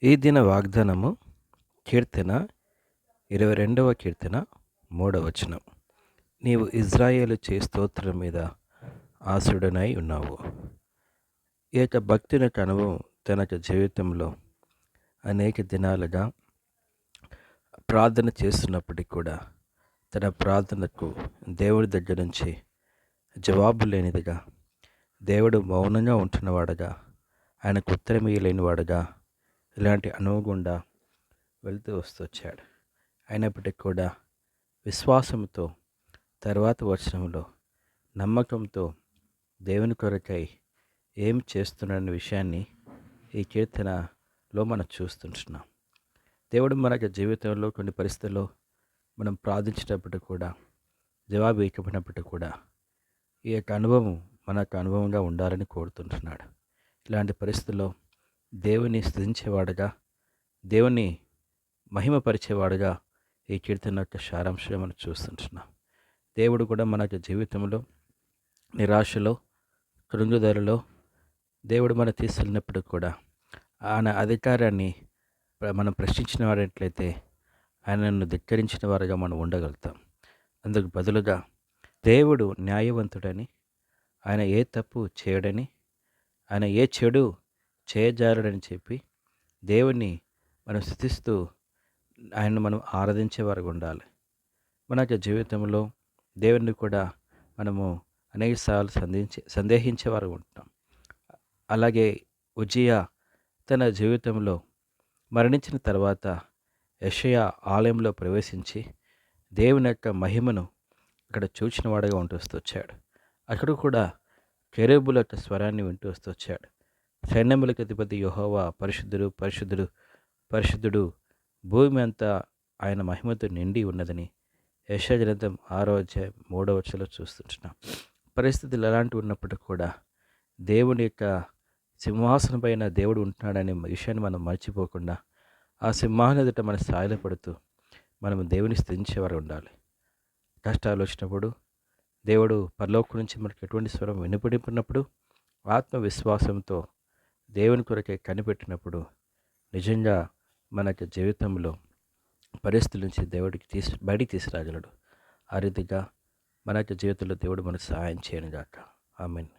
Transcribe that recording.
ఈ దిన వాగ్దానము కీర్తన 22వ కీర్తన 3వ వచనం. నీవు ఇజ్రాయేలు చే స్తోత్రం మీద ఆసుడనై ఉన్నావు. ఈ యొక్క భక్తుని యొక్క అనుభవం తన యొక్క జీవితంలో అనేక దినాలుగా ప్రార్థన చేస్తున్నప్పటికీ కూడా తన ప్రార్థనకు దేవుడి దగ్గర నుంచి జవాబు లేనిదిగా, దేవుడు మౌనంగా ఉంటున్నవాడుగా, ఆయనకు ఉత్తరం ఇయ్యలేనివాడుగా ఇలాంటి అనుభవం గుండా వెళ్తూ వస్తొచ్చాడు. అయినప్పటికీ కూడా విశ్వాసంతో తర్వాత వచనంలో నమ్మకంతో దేవుని కొరకై ఏం చేస్తున్నాడనే విషయాన్ని ఈ కీర్తనలో మనం చూస్తుంటున్నాం. దేవుడు మన జీవితంలో కొన్ని పరిస్థితుల్లో మనం ప్రార్థించేటప్పుడు కూడా జవాబు ఇవ్వకపోయినప్పటికీ కూడా ఈ యొక్క అనుభవం మనకు అనుభవంగా ఉండాలని కోరుతుంటున్నాడు. ఇలాంటి పరిస్థితుల్లో దేవుని స్తుతించేవాడుగా, దేవుని మహిమపరిచేవాడుగా ఈ కీర్తన యొక్క సారాంశం మనం చూస్తుంటున్నాం. దేవుడు కూడా మన జీవితంలో నిరాశలో, కృంగుదలలో దేవుడు మనం తీసుకెళ్ళినప్పుడు కూడా ఆయన అధికారాన్ని మనం ప్రశ్నించిన వాడట్లయితే ఆయనను ధిక్కరించిన వారుగా మనం ఉండగలుగుతాం. అందుకు బదులుగా దేవుడు న్యాయవంతుడని, ఆయన ఏ తప్పు చేయడని, ఆయన ఏ చెడు చేయజాలడని చెప్పి దేవుణ్ణి మనం స్తుతిస్తూ ఆయన్ని మనం ఆరాధించేవారుగా ఉండాలి. మన యొక్క జీవితంలో దేవుణ్ణి కూడా మనము అనేకసార్లు సందేహించేవారు ఉంటాం. అలాగే ఉజ్జియా తన జీవితంలో మరణించిన తర్వాత యెషయా ఆలయంలో ప్రవేశించి దేవుని యొక్క మహిమను అక్కడ చూచిన వాడుగా ఉంటూ వస్తొచ్చాడు. అక్కడ కూడా కెరూబుల యొక్క స్వరాన్ని వింటూ వస్తొచ్చాడు. సైన్యములకు అధిపతి యెహోవా పరిశుద్ధుడు, పరిశుద్ధుడు, పరిశుద్ధుడు, భూమి అంతా ఆయన మహిమతో నిండి ఉన్నదని యెషయా గ్రంథం 6వ అధ్యాయం 3వ వచనంలో చూస్తుంటున్నాం. పరిస్థితులు ఎలాంటివి ఉన్నప్పటికీ కూడా దేవుని యొక్క సింహాసనం పైన దేవుడు ఉంటున్నాడనే విషయాన్ని మనం మర్చిపోకుండా ఆ సింహాసనం ఎదుట మనం సాయలపడుతూ మనం దేవుని స్తుతించేవారు ఉండాలి. కష్టాలు వచ్చినప్పుడు దేవుడు పరలోకం నుంచి మనకు ఎటువంటి స్వరం వినపడినప్పుడు ఆత్మవిశ్వాసంతో దేవుని కొరకే కనిపెట్టినప్పుడు నిజంగా మనకి జీవితంలో పరిస్థితుల నుంచి దేవుడికి బయటికి తీసుకురాగలడు. ఆ రీతిగా మన యొక్క జీవితంలో దేవుడు మనకు సహాయం చేయను గాక. ఆమేన్.